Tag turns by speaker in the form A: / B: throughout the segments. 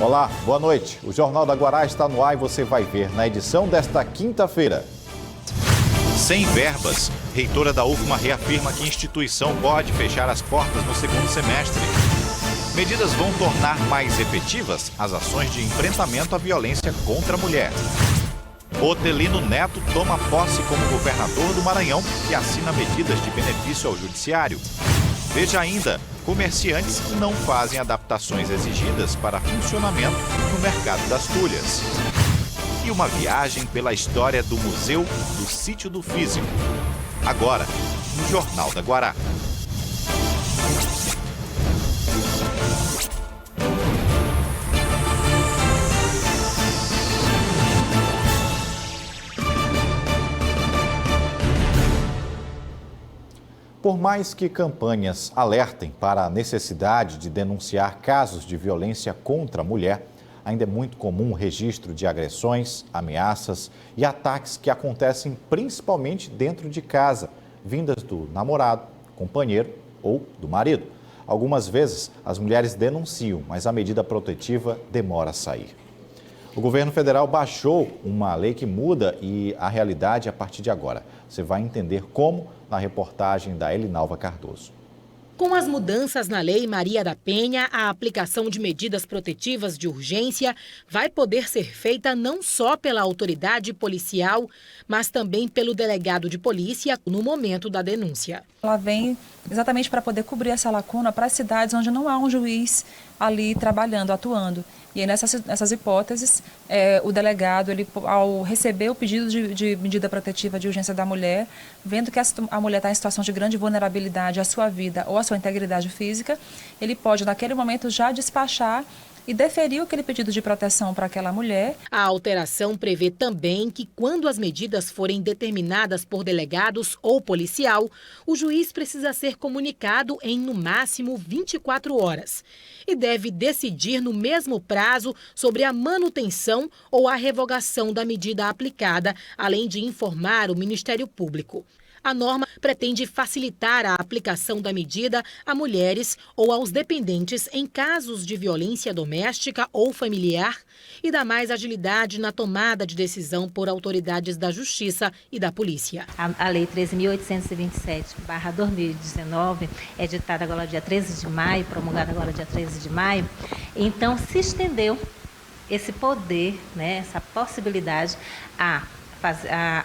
A: Olá, boa noite. O Jornal da Guará está no ar e você vai ver na edição desta quinta-feira.
B: Sem verbas, reitora da UFMA reafirma que a instituição pode fechar as portas no segundo semestre. Medidas vão tornar mais efetivas as ações de enfrentamento à violência contra a mulher. Otelino Neto toma posse como governador do Maranhão e assina medidas de benefício ao judiciário. Veja ainda, comerciantes não fazem adaptações exigidas para funcionamento no mercado das tulhas. E uma viagem pela história do Museu do Sítio do Físico. Agora, no Jornal da Guará.
A: Por mais que campanhas alertem para a necessidade de denunciar casos de violência contra a mulher, ainda é muito comum o registro de agressões, ameaças e ataques que acontecem principalmente dentro de casa, vindas do namorado, companheiro ou do marido. Algumas vezes as mulheres denunciam, mas a medida protetiva demora a sair. O governo federal baixou uma lei que muda a realidade a partir de agora. Você vai entender como na reportagem da Elinalva Cardoso.
C: Com as mudanças na Lei Maria da Penha, a aplicação de medidas protetivas de urgência vai poder ser feita não só pela autoridade policial, mas também pelo delegado de polícia no momento da denúncia.
D: Ela vem exatamente para poder cobrir essa lacuna para as cidades onde não há um juiz ali trabalhando, atuando. E aí, nessas hipóteses, o delegado, ao receber o pedido de medida protetiva de urgência da mulher, vendo que a mulher está em situação de grande vulnerabilidade à sua vida ou à sua integridade física, ele pode, naquele momento, já despachar e deferir aquele pedido de proteção para aquela mulher.
C: A alteração prevê também que, quando as medidas forem determinadas por delegados ou policial, o juiz precisa ser comunicado em, no máximo, 24 horas. E deve decidir no mesmo prazo sobre a manutenção ou a revogação da medida aplicada, além de informar o Ministério Público. A norma pretende facilitar a aplicação da medida a mulheres ou aos dependentes em casos de violência doméstica ou familiar e dá mais agilidade na tomada de decisão por autoridades da Justiça e da Polícia.
E: A Lei 13.827/2019 é editada agora dia 13 de maio, promulgada agora dia 13 de maio. Então, se estendeu esse poder, essa possibilidade a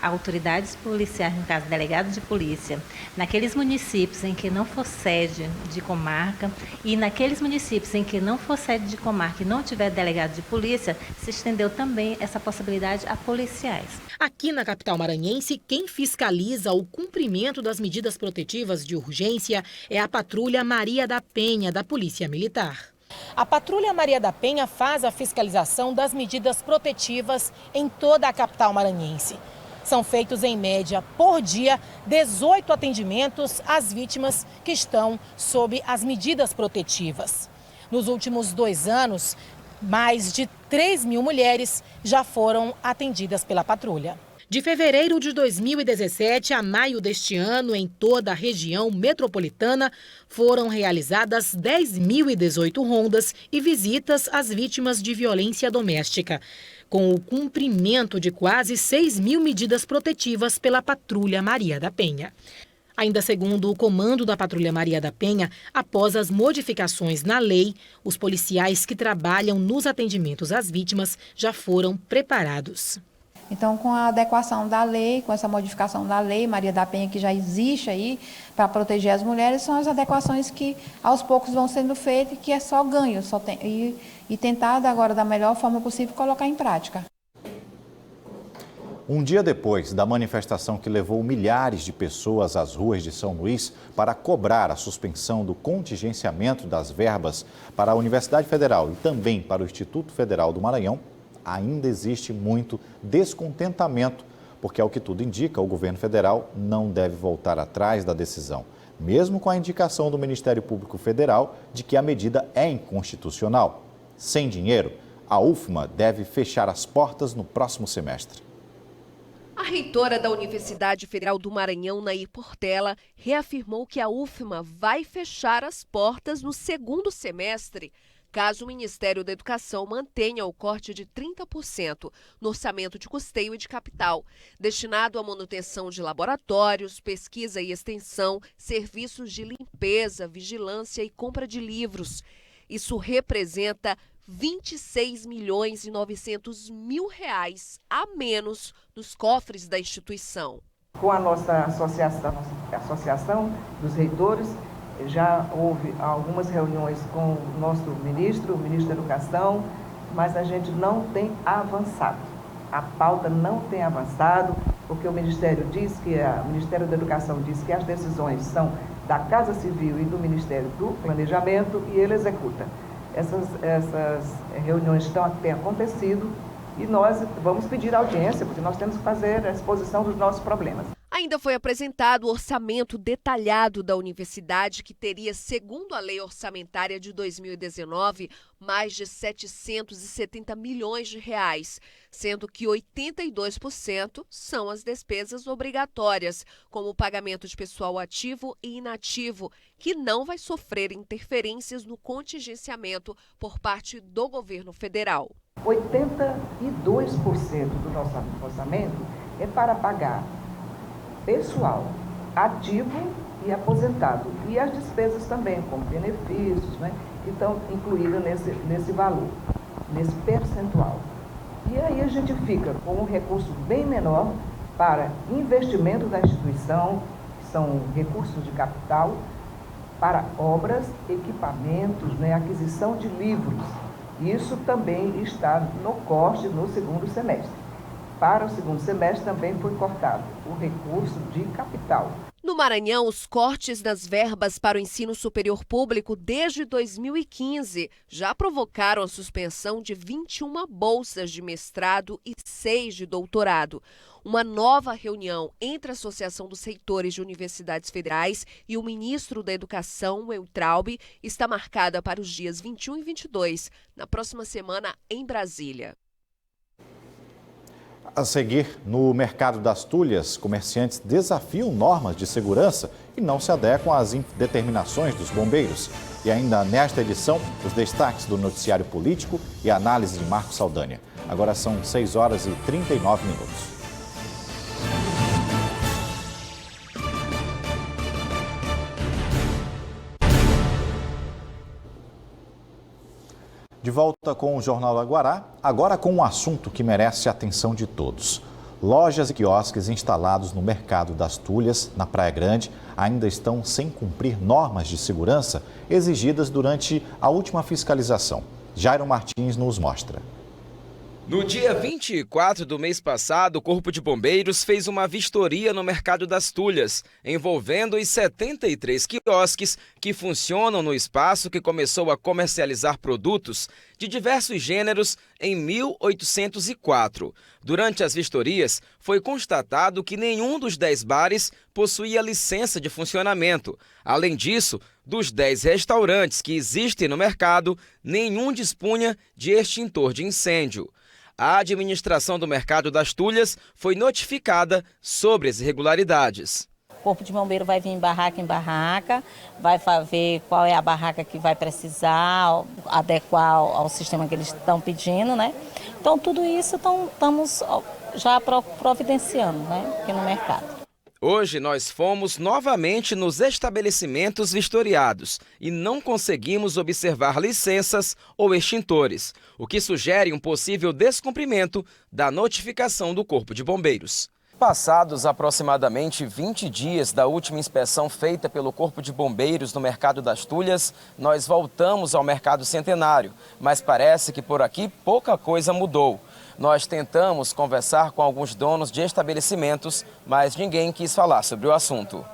E: autoridades policiais, no caso, delegados de polícia, naqueles municípios em que não for sede de comarca e naqueles municípios em que não for sede de comarca e não tiver delegado de polícia, se estendeu também essa possibilidade a policiais.
C: Aqui na capital maranhense, quem fiscaliza o cumprimento das medidas protetivas de urgência é a Patrulha Maria da Penha, da Polícia Militar. A Patrulha Maria da Penha faz a fiscalização das medidas protetivas em toda a capital maranhense. São feitos, em média, por dia, 18 atendimentos às vítimas que estão sob as medidas protetivas. Nos últimos 2 anos, mais de 3.000 mulheres já foram atendidas pela patrulha. De fevereiro de 2017 a maio deste ano, em toda a região metropolitana, foram realizadas 10.018 rondas e visitas às vítimas de violência doméstica, com o cumprimento de quase 6.000 medidas protetivas pela Patrulha Maria da Penha. Ainda segundo o comando da Patrulha Maria da Penha, após as modificações na lei, os policiais que trabalham nos atendimentos às vítimas já foram preparados.
F: Então, com a adequação da lei, com essa modificação da lei Maria da Penha, que já existe aí para proteger as mulheres, são as adequações que aos poucos vão sendo feitas e que é só ganho, e tentar agora da melhor forma possível colocar em prática.
A: Um dia depois da manifestação que levou milhares de pessoas às ruas de São Luís para cobrar a suspensão do contingenciamento das verbas para a Universidade Federal e também para o Instituto Federal do Maranhão, ainda existe muito descontentamento, porque, ao que tudo indica, o governo federal não deve voltar atrás da decisão, mesmo com a indicação do Ministério Público Federal de que a medida é inconstitucional. Sem dinheiro, a UFMA deve fechar as portas no próximo semestre.
G: A reitora da Universidade Federal do Maranhão, Nair Portela, reafirmou que a UFMA vai fechar as portas no segundo semestre, caso o Ministério da Educação mantenha o corte de 30% no orçamento de custeio e de capital, destinado à manutenção de laboratórios, pesquisa e extensão, serviços de limpeza, vigilância e compra de livros. Isso representa 26.900.000 reais a menos nos cofres da instituição.
H: Com a nossa associação dos reitores, já houve algumas reuniões com o nosso ministro, o ministro da Educação, mas a gente não tem avançado. A pauta não tem avançado, porque o Ministério da Educação diz que as decisões são da Casa Civil e do Ministério do Planejamento e ele executa. Essas reuniões têm acontecido e nós vamos pedir audiência, porque nós temos que fazer a exposição dos nossos problemas.
G: Ainda foi apresentado o orçamento detalhado da universidade, que teria, segundo a lei orçamentária de 2019, mais de 770 milhões de reais, sendo que 82% são as despesas obrigatórias, como o pagamento de pessoal ativo e inativo, que não vai sofrer interferências no contingenciamento por parte do governo federal.
H: 82% do nosso orçamento é para pagar pessoal ativo e aposentado. E as despesas também, como benefícios, né, que estão incluídas nesse valor, nesse percentual. E aí a gente fica com um recurso bem menor para investimento da instituição, que são recursos de capital, para obras, equipamentos, né, aquisição de livros. Isso também está no corte no segundo semestre. Para o segundo semestre também foi cortado o recurso de capital.
G: No Maranhão, os cortes nas verbas para o ensino superior público desde 2015 já provocaram a suspensão de 21 bolsas de mestrado e 6 de doutorado. Uma nova reunião entre a Associação dos Reitores de Universidades Federais e o ministro da Educação, Weintraub, está marcada para os dias 21 e 22, na próxima semana em Brasília.
A: A seguir, no mercado das Tulhas, comerciantes desafiam normas de segurança e não se adequam às determinações dos bombeiros. E ainda nesta edição, os destaques do noticiário político e a análise de Marco Saldanha. Agora são 6 horas e 39 minutos. De volta com o Jornal da Guará, agora com um assunto que merece a atenção de todos. Lojas e quiosques instalados no mercado das Tulhas, na Praia Grande, ainda estão sem cumprir normas de segurança exigidas durante a última fiscalização. Jairo Martins nos mostra.
I: No dia 24 do mês passado, o Corpo de Bombeiros fez uma vistoria no Mercado das Tulhas, envolvendo os 73 quiosques que funcionam no espaço que começou a comercializar produtos de diversos gêneros em 1804. Durante as vistorias, foi constatado que nenhum dos 10 bares possuía licença de funcionamento. Além disso, dos 10 restaurantes que existem no mercado, nenhum dispunha de extintor de incêndio. A administração do Mercado das Tulhas foi notificada sobre as irregularidades.
J: O Corpo de Bombeiro vai vir em barraca, vai ver qual é a barraca que vai precisar, adequar ao sistema que eles estão pedindo, né? Então, tudo isso estamos já providenciando, né, aqui no mercado.
I: Hoje nós fomos novamente nos estabelecimentos vistoriados e não conseguimos observar licenças ou extintores, o que sugere um possível descumprimento da notificação do Corpo de Bombeiros. Passados aproximadamente 20 dias da última inspeção feita pelo Corpo de Bombeiros no Mercado das Tulhas, nós voltamos ao Mercado Centenário, mas parece que por aqui pouca coisa mudou. Nós tentamos conversar com alguns donos de estabelecimentos, mas ninguém quis falar sobre o assunto.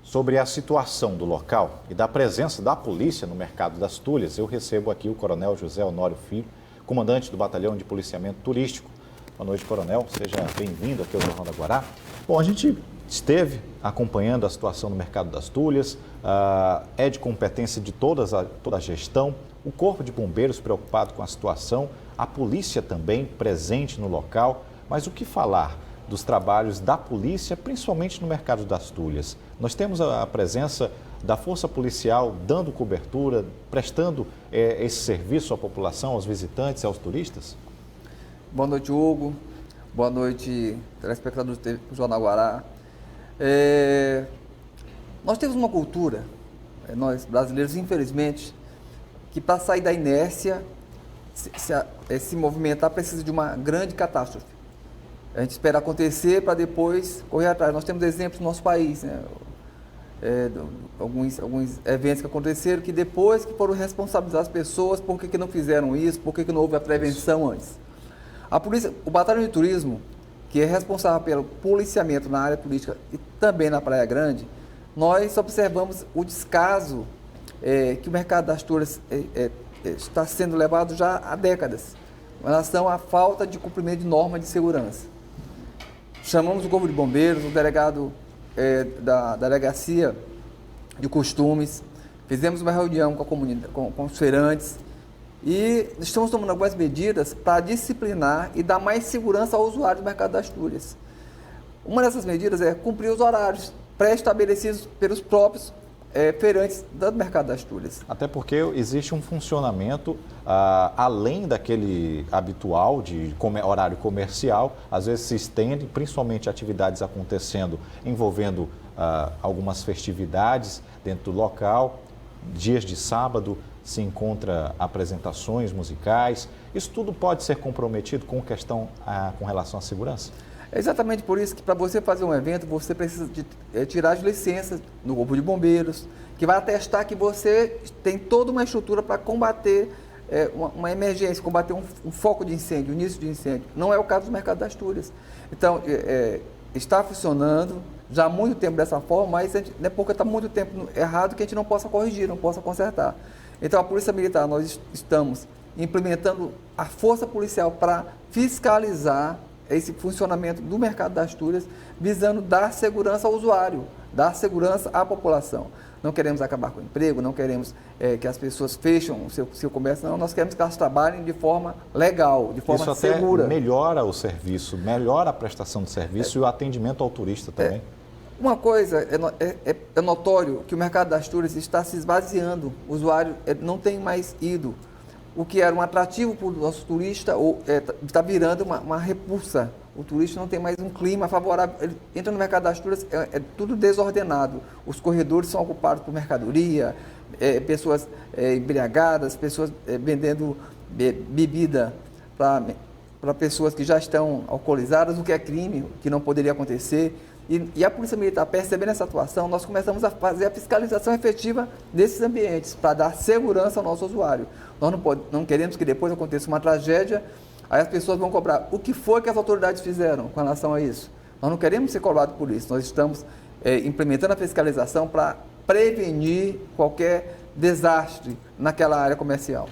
A: Sobre a situação do local e da presença da polícia no Mercado das Tulhas, eu recebo aqui o Coronel José Honório Filho, comandante do Batalhão de Policiamento Turístico. Boa noite, Coronel. Seja bem-vindo aqui ao Jornal da Guará. Bom, a gente esteve acompanhando a situação no Mercado das Tulhas, é de competência de toda a gestão, o Corpo de Bombeiros preocupado com a situação, a polícia também presente no local, mas o que falar dos trabalhos da polícia, principalmente no Mercado das Tulhas? Nós temos a presença da Força Policial dando cobertura, prestando esse serviço à população, aos visitantes e aos turistas?
K: Boa noite, Hugo. Boa noite, telespectadores do Jornal Guará. Nós temos uma cultura, nós brasileiros, infelizmente, que para sair da inércia, se movimentar, precisa de uma grande catástrofe. A gente espera acontecer para depois correr atrás. Nós temos exemplos no nosso país, né? Alguns eventos que aconteceram que depois que foram responsabilizar as pessoas, por que não fizeram isso, por que não houve a prevenção antes. A polícia, o Batalhão de Turismo, que é responsável pelo policiamento na área turística e também na Praia Grande, nós observamos o descaso que o mercado das tours está sendo levado já há décadas, em relação à falta de cumprimento de normas de segurança. Chamamos o Corpo de Bombeiros, o delegado da Delegacia de Costumes, fizemos uma reunião com a comunidade, com os feirantes, e estamos tomando algumas medidas para disciplinar e dar mais segurança ao usuário do mercado das Astúrias. Uma dessas medidas é cumprir os horários pré-estabelecidos pelos próprios feirantes do mercado das Astúrias.
A: Até porque existe um funcionamento além daquele habitual de horário comercial, às vezes se estende, principalmente atividades acontecendo envolvendo algumas festividades dentro do local, dias de sábado se encontra apresentações musicais. Isso tudo pode ser comprometido com relação à segurança?
K: É exatamente por isso que para você fazer um evento, você precisa tirar as licenças do Corpo de Bombeiros, que vai atestar que você tem toda uma estrutura para combater uma emergência, combater um foco de incêndio, um início de incêndio. Não é o caso do mercado das Astúrias. Então, está funcionando já há muito tempo dessa forma, mas não é porque está muito tempo errado que a gente não possa corrigir, não possa consertar. Então, a Polícia Militar, nós estamos implementando a força policial para fiscalizar esse funcionamento do mercado das Astúrias, visando dar segurança ao usuário, dar segurança à população. Não queremos acabar com o emprego, não queremos que as pessoas fechem o seu comércio, não, nós queremos que elas trabalhem de forma legal, de forma segura.
A: Isso até melhora o serviço, melhora a prestação de serviço e o atendimento ao turista também.
K: Uma coisa, é notório que o mercado das Astúrias está se esvaziando, o usuário não tem mais ido. O que era um atrativo para o nosso turista está virando uma repulsa. O turista não tem mais um clima favorável. Ele entra no mercado das Astúrias, é tudo desordenado. Os corredores são ocupados por mercadoria, pessoas embriagadas, pessoas vendendo bebida para pessoas que já estão alcoolizadas, o que é crime, o que não poderia acontecer. E a Polícia Militar, percebendo essa atuação, nós começamos a fazer a fiscalização efetiva desses ambientes, para dar segurança ao nosso usuário. Nós não queremos que depois aconteça uma tragédia, aí as pessoas vão cobrar. O que foi que as autoridades fizeram com relação a isso? Nós não queremos ser cobrados por isso. Nós estamos implementando a fiscalização para prevenir qualquer desastre naquela área comercial.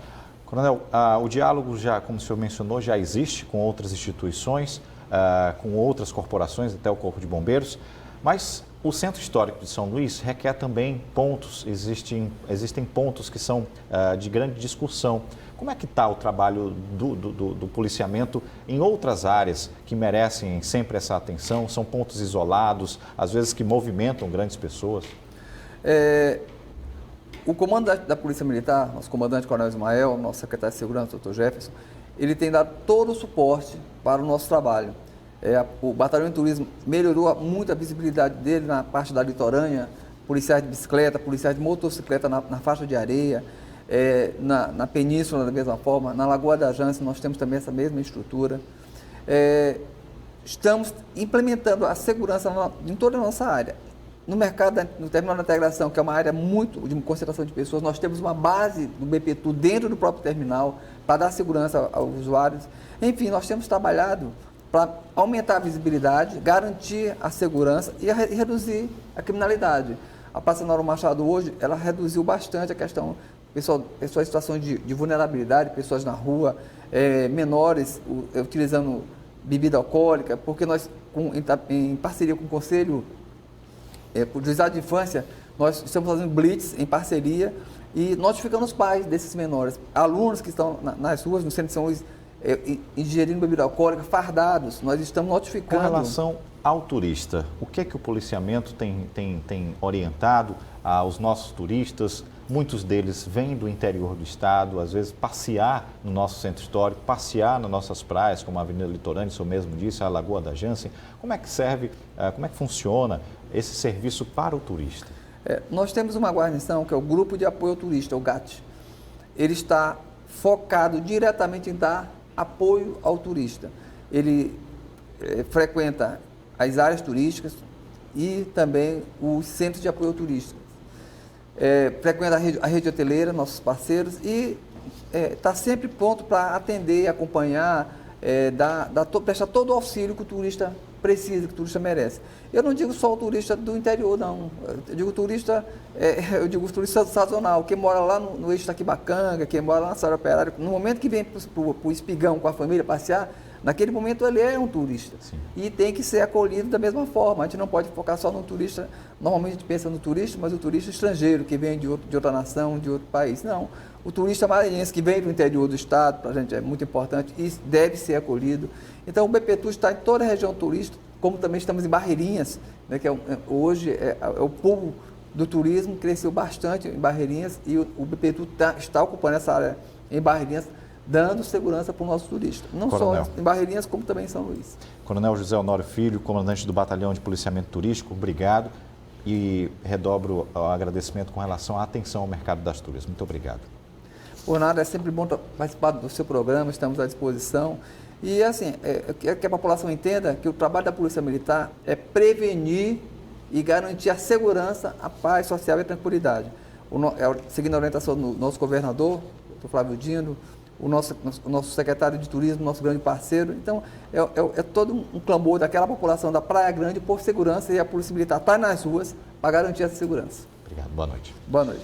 A: Coronel, o diálogo, já, como o senhor mencionou, já existe com outras instituições, com outras corporações, até o Corpo de Bombeiros, mas o Centro Histórico de São Luís requer também pontos, existem pontos que são de grande discussão. Como é que está o trabalho do policiamento em outras áreas que merecem sempre essa atenção? São pontos isolados, às vezes que movimentam grandes pessoas?
K: O comando da Polícia Militar, nosso comandante Coronel Ismael, nosso secretário de Segurança, Dr. Jefferson, ele tem dado todo o suporte para o nosso trabalho. O Batalhão de Turismo melhorou muito a visibilidade dele na parte da litorânea, policiais de bicicleta, policiais de motocicleta na faixa de areia, na Península da mesma forma, na Lagoa da Jância nós temos também essa mesma estrutura. Estamos implementando a segurança em toda a nossa área. No mercado, no terminal da integração, que é uma área muito de concentração de pessoas, nós temos uma base do BPTU dentro do próprio terminal para dar segurança aos usuários. Enfim, nós temos trabalhado para aumentar a visibilidade, garantir a segurança e reduzir a criminalidade. A Praça Noro Machado hoje, ela reduziu bastante a questão, pessoas em situações de vulnerabilidade, pessoas na rua, menores utilizando bebida alcoólica, porque nós, em parceria com o Conselho o Juizado de Infância, nós estamos fazendo blitz em parceria e notificando os pais desses menores, alunos que estão nas ruas, no centro de São Luís, ingerindo bebida alcoólica, fardados, nós estamos notificando.
A: Com relação ao turista, o que é que o policiamento tem orientado aos nossos turistas. Muitos deles vêm do interior do estado, às vezes passear no nosso centro histórico, passear nas nossas praias, como a Avenida Litorânea, o senhor mesmo disse, a Lagoa da Jansen. Como é que serve, como é que funciona esse serviço para o turista?
K: Nós temos uma guarnição que é o Grupo de Apoio ao Turista, o GAT. Ele está focado diretamente em dar apoio ao turista. Ele frequenta as áreas turísticas e também os centros de apoio ao turista. Frequenta a rede hoteleira, nossos parceiros, e está sempre pronto para atender, acompanhar, prestar todo o auxílio que o turista precisa, que o turista merece. Eu não digo só o turista do interior, não. Eu digo turista sazonal, quem mora lá no eixo Taquibacanga, quem mora lá na Cidade Operária. No momento que vem para o Espigão com a família passear, naquele momento ele é um turista. Sim. E tem que ser acolhido da mesma forma. A gente não pode focar só no turista. Normalmente a gente pensa no turista, mas o turista estrangeiro que vem de outra nação, de outro país. Não. O turista maranhense que vem do interior do estado, para a gente é muito importante e deve ser acolhido. Então o BPTU está em toda a região turística, como também estamos em Barreirinhas, né, que hoje é o pool do turismo, cresceu bastante em Barreirinhas e o BPTU está ocupando essa área em Barreirinhas, dando segurança para o nosso turista. Não Coronel. Só em Barreirinhas, como também em São Luís.
A: Coronel José Honório Filho, comandante do Batalhão de Policiamento Turístico, obrigado e redobro o agradecimento com relação à atenção ao mercado das Astúrias. Muito obrigado.
K: Por nada, é sempre bom participar do seu programa, estamos à disposição. E assim, que a população entenda que o trabalho da Polícia Militar é prevenir e garantir a segurança, a paz social e a tranquilidade. Seguindo a orientação do nosso governador, o Flávio Dino, o nosso secretário de turismo, nosso grande parceiro. Então, é todo um clamor daquela população da Praia Grande por segurança e a Polícia Militar está nas ruas para garantir essa segurança.
A: Obrigado, boa noite.
K: Boa noite.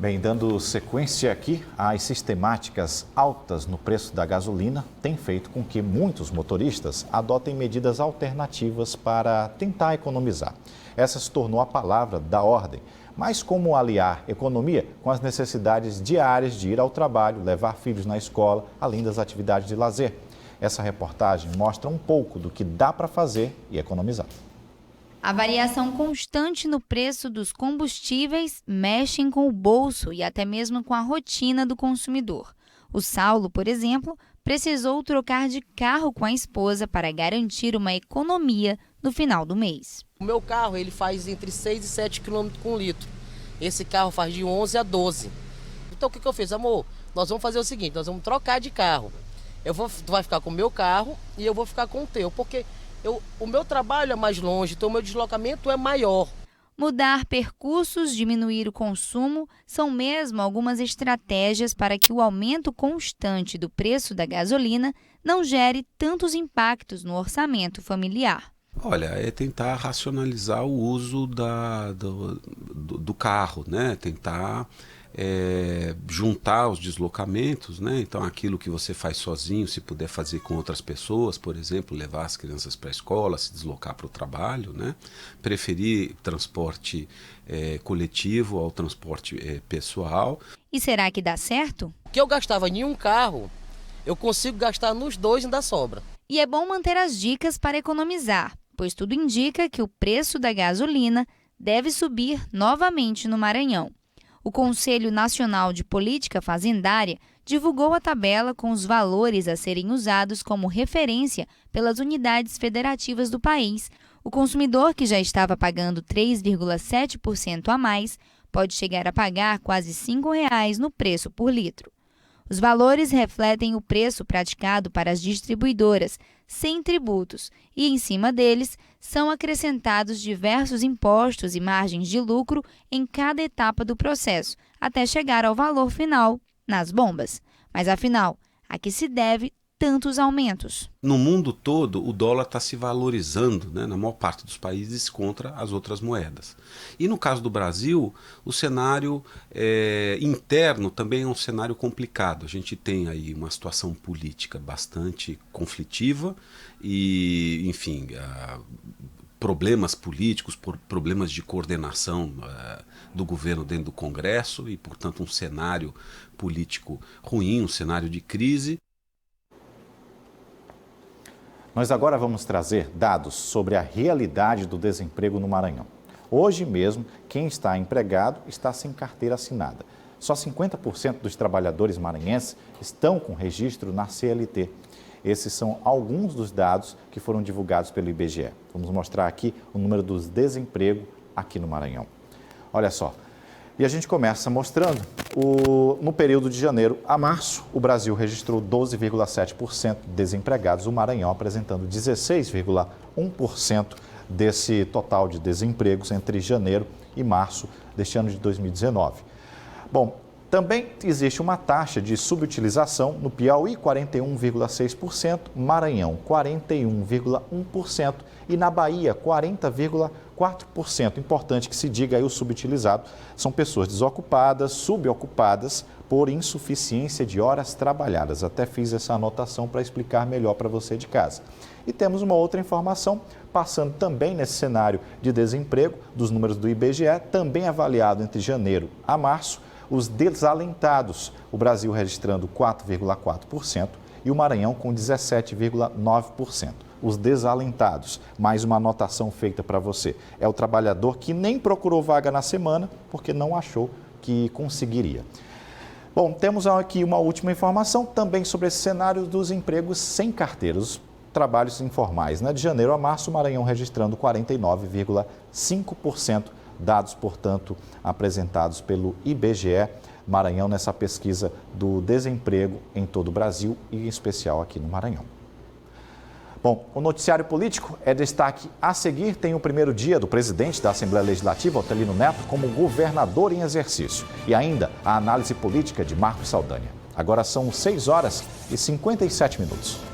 A: Bem, dando sequência aqui, as sistemáticas altas no preço da gasolina têm feito com que muitos motoristas adotem medidas alternativas para tentar economizar. Essa se tornou a palavra da ordem. Mas como aliar economia com as necessidades diárias de ir ao trabalho, levar filhos na escola, além das atividades de lazer? Essa reportagem mostra um pouco do que dá para fazer e economizar.
L: A variação constante no preço dos combustíveis mexem com o bolso e até mesmo com a rotina do consumidor. O Saulo, por exemplo, precisou trocar de carro com a esposa para garantir uma economia no final do mês.
M: O meu carro ele faz entre 6 e 7 km com litro. Esse carro faz de 11 a 12. Então o que eu fiz? Amor, nós vamos fazer o seguinte, nós vamos trocar de carro. Tu vai ficar com o meu carro e eu vou ficar com o teu, porque o meu trabalho é mais longe, então o meu deslocamento é maior.
L: Mudar percursos, diminuir o consumo, são mesmo algumas estratégias para que o aumento constante do preço da gasolina não gere tantos impactos no orçamento familiar.
N: Olha, é tentar racionalizar o uso do carro, né? Tentar juntar os deslocamentos, né? Então aquilo que você faz sozinho, se puder fazer com outras pessoas, por exemplo, levar as crianças para a escola, se deslocar para o trabalho, né? Preferir transporte coletivo ao transporte pessoal.
L: E será que dá certo?
M: O que eu gastava em um carro, eu consigo gastar nos dois e ainda sobra.
L: E é bom manter as dicas para economizar, pois tudo indica que o preço da gasolina deve subir novamente no Maranhão. O Conselho Nacional de Política Fazendária divulgou a tabela com os valores a serem usados como referência pelas unidades federativas do país. O consumidor, que já estava pagando 3,7% a mais, pode chegar a pagar quase R$ 5,00 no preço por litro. Os valores refletem o preço praticado para as distribuidoras, sem tributos, e em cima deles são acrescentados diversos impostos e margens de lucro em cada etapa do processo, até chegar ao valor final, nas bombas. Mas afinal, a que se deve tantos aumentos?
N: No mundo todo, o dólar está se valorizando, né, na maior parte dos países contra as outras moedas. E no caso do Brasil, o cenário interno também é um cenário complicado. A gente tem aí uma situação política bastante conflitiva e, enfim, problemas políticos, problemas de coordenação do governo dentro do Congresso e, portanto, um cenário político ruim, um cenário de crise.
A: Nós agora vamos trazer dados sobre a realidade do desemprego no Maranhão. Hoje mesmo, quem está empregado está sem carteira assinada. Só 50% dos trabalhadores maranhenses estão com registro na CLT. Esses são alguns dos dados que foram divulgados pelo IBGE. Vamos mostrar aqui o número dos desempregos aqui no Maranhão. Olha só, e a gente começa mostrando, no período de janeiro a março, o Brasil registrou 12,7% de desempregados, o Maranhão apresentando 16,1% desse total de desempregos entre janeiro e março deste ano de 2019. Bom, também existe uma taxa de subutilização no Piauí, 41,6%, Maranhão, 41,1% e na Bahia, 40,4%. Importante que se diga aí o subutilizado, são pessoas desocupadas, subocupadas por insuficiência de horas trabalhadas. Até fiz essa anotação para explicar melhor para você de casa. E temos uma outra informação, passando também nesse cenário de desemprego, dos números do IBGE, também avaliado entre janeiro a março, os desalentados, o Brasil registrando 4,4% e o Maranhão com 17,9%. Os desalentados, mais uma anotação feita para você, é o trabalhador que nem procurou vaga na semana porque não achou que conseguiria. Bom, temos aqui uma última informação também sobre esse cenário dos empregos sem carteira, os trabalhos informais. De janeiro a março, o Maranhão registrando 49,5%. Dados, portanto, apresentados pelo IBGE Maranhão nessa pesquisa do desemprego em todo o Brasil e em especial aqui no Maranhão. Bom, o noticiário político é destaque a seguir. Tem o primeiro dia do presidente da Assembleia Legislativa, Otelino Neto, como governador em exercício. E ainda a análise política de Marcos Saldanha. Agora são 6h57.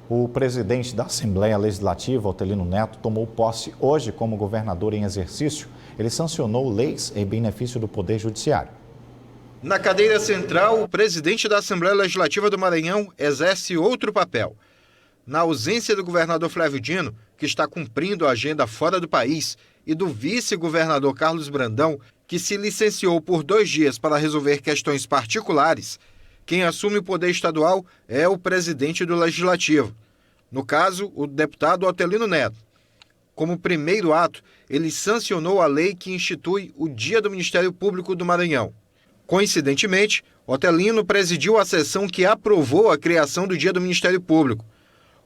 A: O presidente da Assembleia Legislativa, Otelino Neto, tomou posse hoje como governador em exercício. Ele sancionou leis em benefício do Poder Judiciário.
O: Na cadeira central, o presidente da Assembleia Legislativa do Maranhão exerce outro papel. Na ausência do governador Flávio Dino, que está cumprindo a agenda fora do país, e do vice-governador Carlos Brandão, que se licenciou por 2 dias para resolver questões particulares, quem assume o poder estadual é o presidente do Legislativo. No caso, o deputado Otelino Neto. Como primeiro ato, ele sancionou a lei que institui o Dia do Ministério Público do Maranhão. Coincidentemente, Otelino presidiu a sessão que aprovou a criação do Dia do Ministério Público.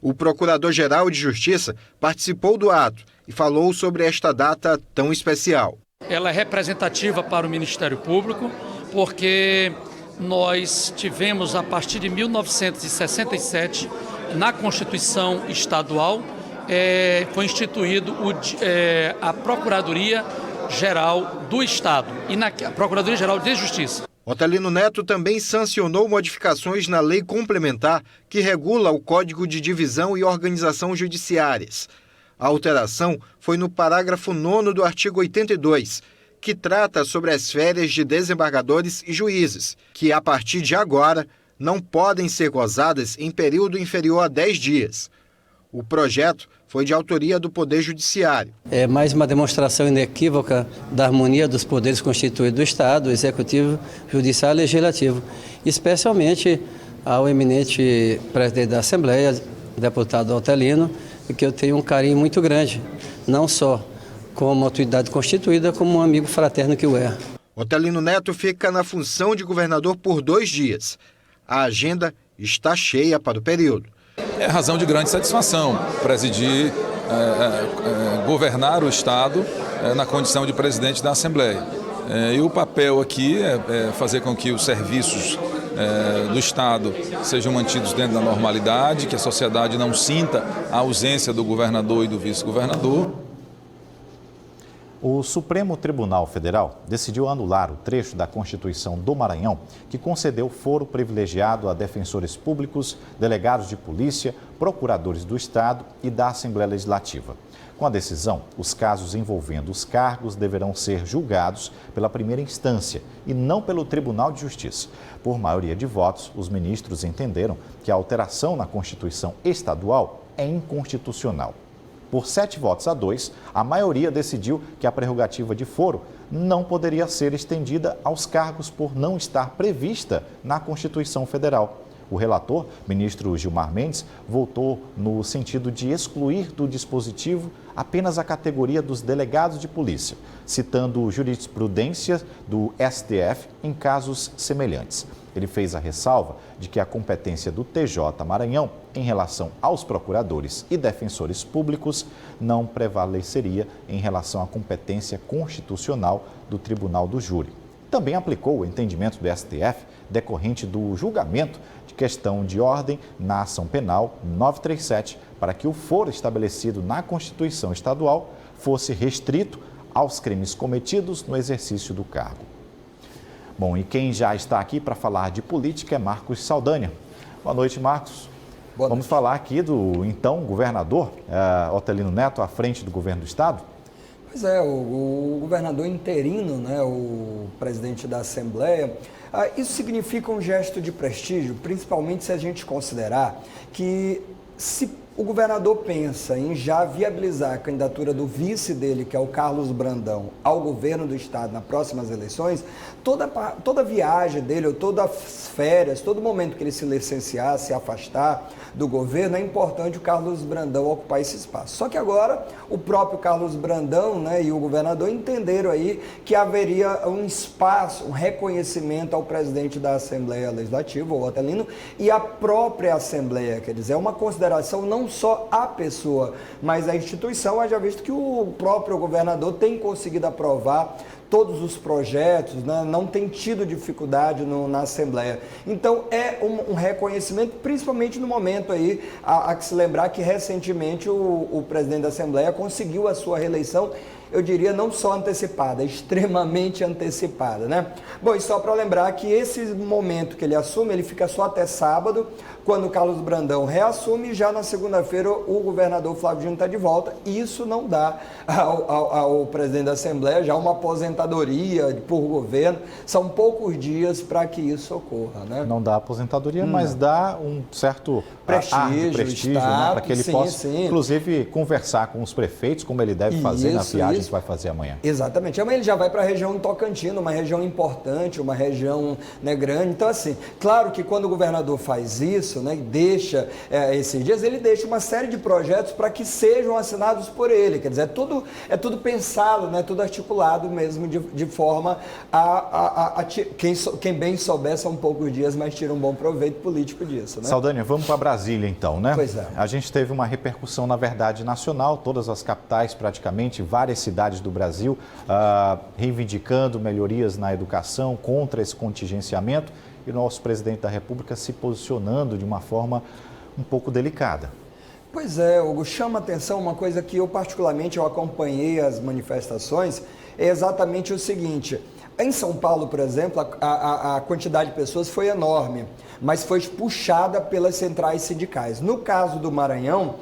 O: O Procurador-Geral de Justiça participou do ato e falou sobre esta data tão especial.
P: Ela é representativa para o Ministério Público porque nós tivemos, a partir de 1967, na Constituição Estadual, foi instituído a Procuradoria-Geral do Estado e a Procuradoria-Geral de Justiça.
O: Otelino Neto também sancionou modificações na lei complementar que regula o Código de Divisão e Organização Judiciárias. A alteração foi no parágrafo 9º do artigo 82, que trata sobre as férias de desembargadores e juízes, que a partir de agora não podem ser gozadas em período inferior a 10 dias. O projeto foi de autoria do Poder Judiciário.
Q: É mais uma demonstração inequívoca da harmonia dos poderes constituídos do Estado, Executivo, Judiciário e Legislativo, especialmente ao eminente presidente da Assembleia, deputado Otelino, que eu tenho um carinho muito grande, não só como autoridade constituída, como um amigo fraterno que o é.
O: Otelino Neto fica na função de governador por 2 dias. A agenda está cheia para o período.
R: É razão de grande satisfação presidir, governar o Estado na condição de presidente da Assembleia. E o papel aqui é fazer com que os serviços do Estado sejam mantidos dentro da normalidade, que a sociedade não sinta a ausência do governador e do vice-governador.
A: O Supremo Tribunal Federal decidiu anular o trecho da Constituição do Maranhão que concedeu foro privilegiado a defensores públicos, delegados de polícia, procuradores do Estado e da Assembleia Legislativa. Com a decisão, os casos envolvendo os cargos deverão ser julgados pela primeira instância e não pelo Tribunal de Justiça. Por maioria de votos, os ministros entenderam que a alteração na Constituição estadual é inconstitucional. Por 7 votos a 2, a maioria decidiu que a prerrogativa de foro não poderia ser estendida aos cargos por não estar prevista na Constituição Federal. O relator, ministro Gilmar Mendes, votou no sentido de excluir do dispositivo apenas a categoria dos delegados de polícia, citando jurisprudência do STF em casos semelhantes. Ele fez a ressalva de que a competência do TJ Maranhão em relação aos procuradores e defensores públicos não prevaleceria em relação à competência constitucional do Tribunal do Júri. Também aplicou o entendimento do STF decorrente do julgamento de questão de ordem na ação penal 937 para que o foro estabelecido na Constituição Estadual fosse restrito aos crimes cometidos no exercício do cargo. Bom, e quem já está aqui para falar de política é Marcos Saldanha. Boa noite, Marcos.
S: Boa noite.
A: Vamos falar aqui do então governador Otelino Neto à frente do governo do estado?
S: Pois é, o governador interino, né, o presidente da Assembleia, isso significa um gesto de prestígio, principalmente se a gente considerar que se o governador pensa em já viabilizar a candidatura do vice dele, que é o Carlos Brandão, ao governo do estado nas próximas eleições, toda viagem dele, ou todas as férias, todo momento que ele se licenciar, se afastar do governo, é importante o Carlos Brandão ocupar esse espaço. Só que agora o próprio Carlos Brandão, né, e o governador entenderam aí que haveria um espaço, um reconhecimento ao presidente da Assembleia Legislativa, o Otelino, e à própria Assembleia, quer dizer, é uma consideração não só a pessoa, mas a instituição, haja visto que o próprio governador tem conseguido aprovar todos os projetos, né, não tem tido dificuldade na Assembleia. Então, é um reconhecimento, principalmente no momento aí, há que se lembrar que recentemente o presidente da Assembleia conseguiu a sua reeleição, eu diria não só antecipada, extremamente antecipada, né? Bom, e só para lembrar que esse momento que ele assume, ele fica só até sábado, quando o Carlos Brandão reassume, e já na segunda-feira o governador Flávio Dino está de volta. Isso não dá ao presidente da Assembleia já uma aposentadoria por governo, são poucos dias para que isso ocorra, né?
A: Não dá aposentadoria, mas dá um certo prestígio, né, para que ele possa, inclusive, conversar com os prefeitos, como ele deve fazer na viagem que vai fazer amanhã.
S: Exatamente. Amanhã ele já vai para a região do Tocantins, uma região importante, uma região, né, grande. Então, assim, claro que quando o governador faz isso, né, e deixa esses dias, ele deixa uma série de projetos para que sejam assinados por ele. Quer dizer, é tudo pensado, né, tudo articulado mesmo de forma quem bem souber, são poucos dias, mas tira um bom proveito político disso, né?
A: Saldanha, vamos para Brasília então, né?
S: Pois é.
A: A gente teve uma repercussão, na verdade, nacional, todas as capitais praticamente, várias cidades do Brasil reivindicando melhorias na educação, contra esse contingenciamento, e o nosso presidente da República se posicionando de uma forma um pouco delicada.
S: Pois é, Hugo, chama atenção uma coisa que eu particularmente acompanhei as manifestações, é exatamente o seguinte: em São Paulo, por exemplo, a quantidade de pessoas foi enorme, mas foi puxada pelas centrais sindicais. No caso do Maranhão,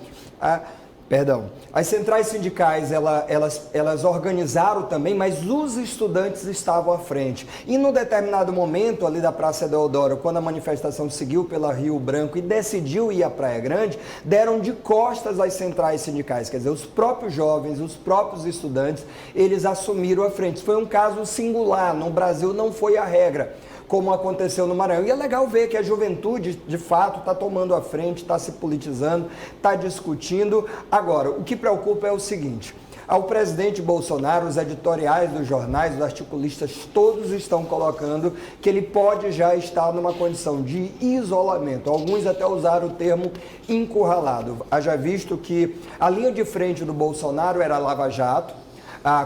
S: as centrais sindicais, elas organizaram também, mas os estudantes estavam à frente. E num determinado momento, ali da Praça Deodoro, quando a manifestação seguiu pela Rio Branco e decidiu ir à Praia Grande, deram de costas às centrais sindicais. Quer dizer, os próprios jovens, os próprios estudantes, eles assumiram a frente. Foi um caso singular, no Brasil não foi a regra, como aconteceu no Maranhão. E é legal ver que a juventude, de fato, está tomando a frente, está se politizando, está discutindo. Agora, o que preocupa é o seguinte: ao presidente Bolsonaro, os editoriais dos jornais, os articulistas, todos estão colocando que ele pode já estar numa condição de isolamento. Alguns até usaram o termo encurralado. Haja visto que a linha de frente do Bolsonaro era a Lava Jato,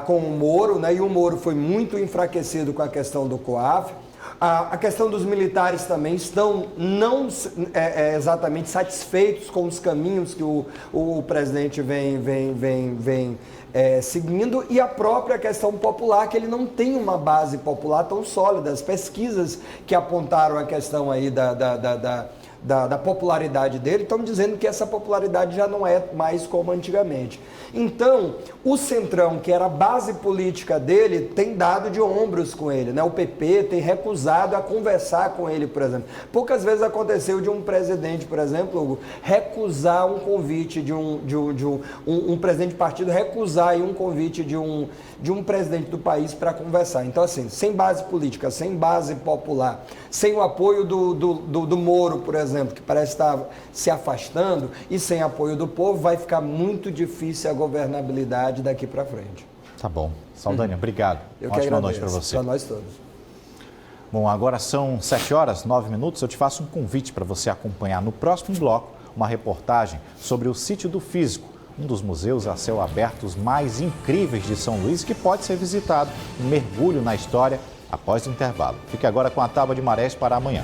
S: com o Moro, né? E o Moro foi muito enfraquecido com a questão do COAF. A questão dos militares também estão não exatamente satisfeitos com os caminhos que o presidente vem seguindo, e a própria questão popular, que ele não tem uma base popular tão sólida. As pesquisas que apontaram a questão aí da popularidade dele, estão dizendo que essa popularidade já não é mais como antigamente. Então, o Centrão, que era a base política dele, tem dado de ombros com ele, né? O PP tem recusado a conversar com ele, por exemplo. Poucas vezes aconteceu de um presidente, por exemplo, Hugo, recusar um convite de um presidente de partido, recusar um convite de um presidente do país para conversar. Então, assim, sem base política, sem base popular, sem o apoio do Moro, por exemplo, que parece estar se afastando, e sem apoio do povo, vai ficar muito difícil a governabilidade daqui para frente.
A: Tá bom. Saldanha, obrigado.
S: Eu
A: Ótima noite para você.
S: Para nós todos.
A: Bom, agora são 7h09. Eu te faço um convite para você acompanhar no próximo bloco uma reportagem sobre o Sítio do Físico, um dos museus a céu aberto mais incríveis de São Luís, que pode ser visitado. Um mergulho na história após o intervalo. Fique agora com a Tábua de Marés para amanhã.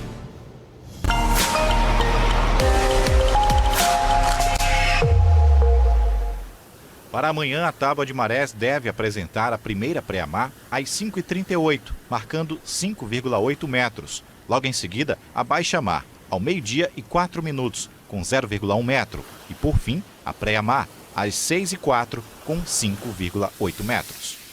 B: Para amanhã, a Tábua de Marés deve apresentar a primeira pré-mar às 5h38, marcando 5,8 metros. Logo em seguida, a baixa-mar, ao 12h04, com 0,1 metro. E, por fim, a pré-mar, às 6h04, com 5,8 metros.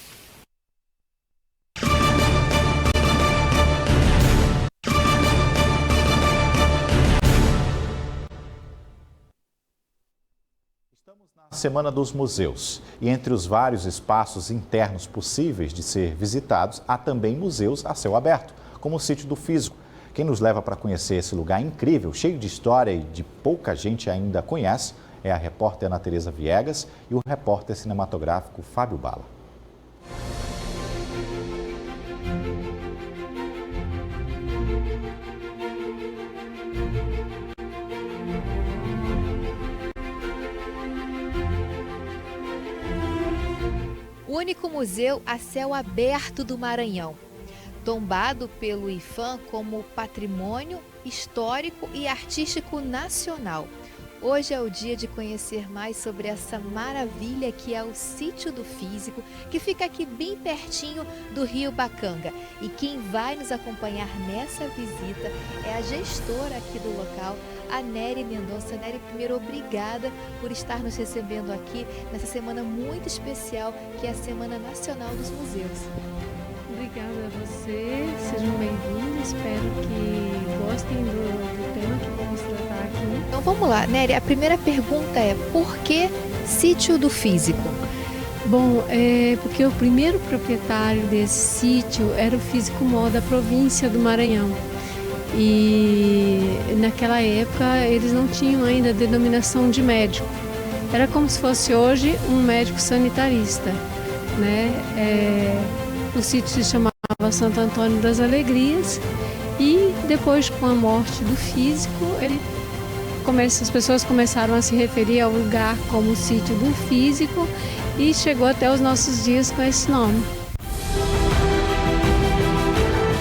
A: Semana dos Museus. E entre os vários espaços internos possíveis de ser visitados, há também museus a céu aberto, como o Sítio do Físico. Quem nos leva para conhecer esse lugar incrível, cheio de história e de pouca gente ainda conhece, é a repórter Ana Tereza Viegas e o repórter cinematográfico Fábio Bala.
T: O único museu a céu aberto do Maranhão, tombado pelo IPHAN como Patrimônio Histórico e Artístico Nacional. Hoje é o dia de conhecer mais sobre essa maravilha que é o Sítio do Físico, que fica aqui bem pertinho do Rio Bacanga. E quem vai nos acompanhar nessa visita é a gestora aqui do local, a Nery Mendonça. Nery, primeiro, obrigada por estar nos recebendo aqui nessa semana muito especial, que é a Semana Nacional dos Museus.
U: Obrigada a você, sejam bem-vindos, espero que gostem do tema que vamos tratar aqui.
T: Então vamos lá, Nery, a primeira pergunta é: por que Sítio do Físico?
U: Bom, é porque o primeiro proprietário desse sítio era o Físico Mó da província do Maranhão. E naquela época eles não tinham ainda a denominação de médico. Era como se fosse hoje um médico sanitarista, né? O sítio se chamava Santo Antônio das Alegrias e depois, com a morte do Físico, as pessoas começaram a se referir ao lugar como Sítio do Físico e chegou até os nossos dias com esse nome.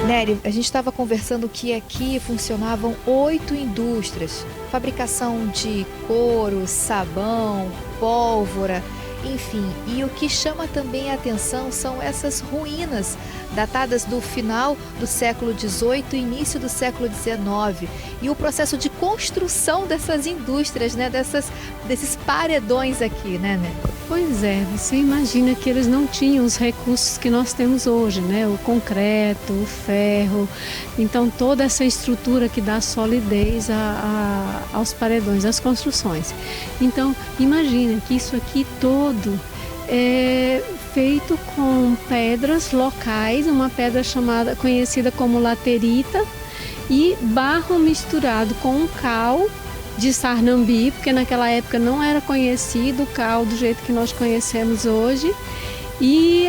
T: Nery, a gente estava conversando que aqui funcionavam 8 indústrias, fabricação de couro, sabão, pólvora, enfim. E o que chama também a atenção são essas ruínas datadas do final do século XVIII e início do século XIX. E o processo de construção dessas indústrias, né, desses paredões aqui, né?
U: Pois é, você imagina que eles não tinham os recursos que nós temos hoje, né? O concreto, o ferro, então toda essa estrutura que dá solidez aos paredões, às construções. Então, imagina que isso aqui todo é feito com pedras locais, uma pedra conhecida como laterita, e barro misturado com cal de sarnambi, porque naquela época não era conhecido o cal do jeito que nós conhecemos hoje, e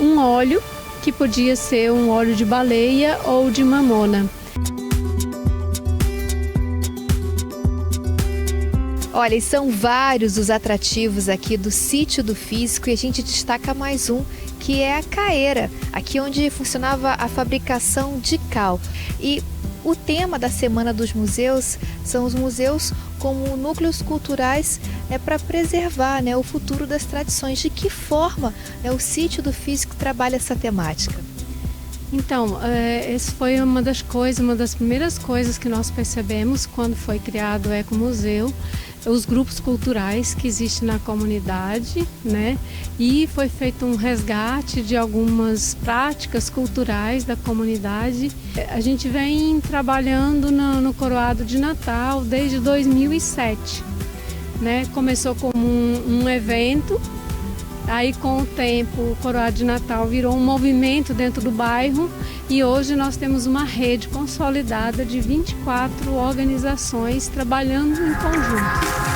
U: um óleo que podia ser um óleo de baleia ou de mamona.
T: Olha, e são vários os atrativos aqui do Sítio do Físico, e a gente destaca mais um, que é a caeira, aqui onde funcionava a fabricação de cal. E o tema da Semana dos Museus são os museus como núcleos culturais, né, para preservar, né, o futuro das tradições. De que forma, né, o Sítio do Físico trabalha essa temática?
U: Então, essa foi uma das primeiras coisas que nós percebemos quando foi criado o Ecomuseu, os grupos culturais que existem na comunidade, né? E foi feito um resgate de algumas práticas culturais da comunidade. A gente vem trabalhando no Coroado de Natal desde 2007, né? Começou como um evento. Aí, com o tempo, o Coroado de Natal virou um movimento dentro do bairro e hoje nós temos uma rede consolidada de 24 organizações trabalhando em conjunto.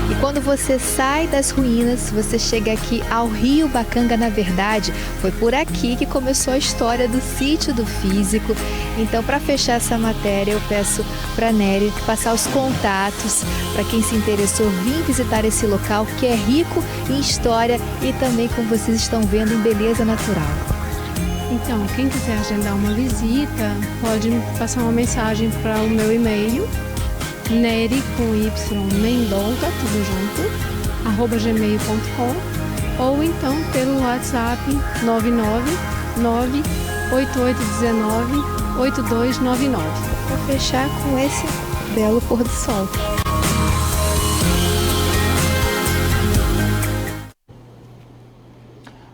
T: E quando você sai das ruínas, você chega aqui ao Rio Bacanga. Na verdade, foi por aqui que começou a história do Sítio do Físico. Então, para fechar essa matéria, eu peço para Nery passar os contatos para quem se interessou vir visitar esse local que é rico em história e também, como vocês estão vendo, em beleza natural.
U: Então, quem quiser agendar uma visita, pode me passar uma mensagem para o meu e-mail, Nery com Y Mendonca, tudo junto, @gmail.com, ou então pelo WhatsApp 999-8819-8299.
T: Para fechar com esse belo pôr do sol.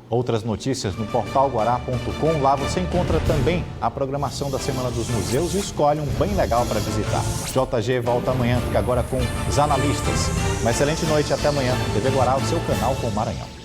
A: Outras notícias no portal guará.com. Lá você encontra também a programação da Semana dos Museus e escolhe um bem legal para visitar. JG volta amanhã, fica agora com os analistas. Uma excelente noite e até amanhã. TV Guará, o seu canal com o Maranhão.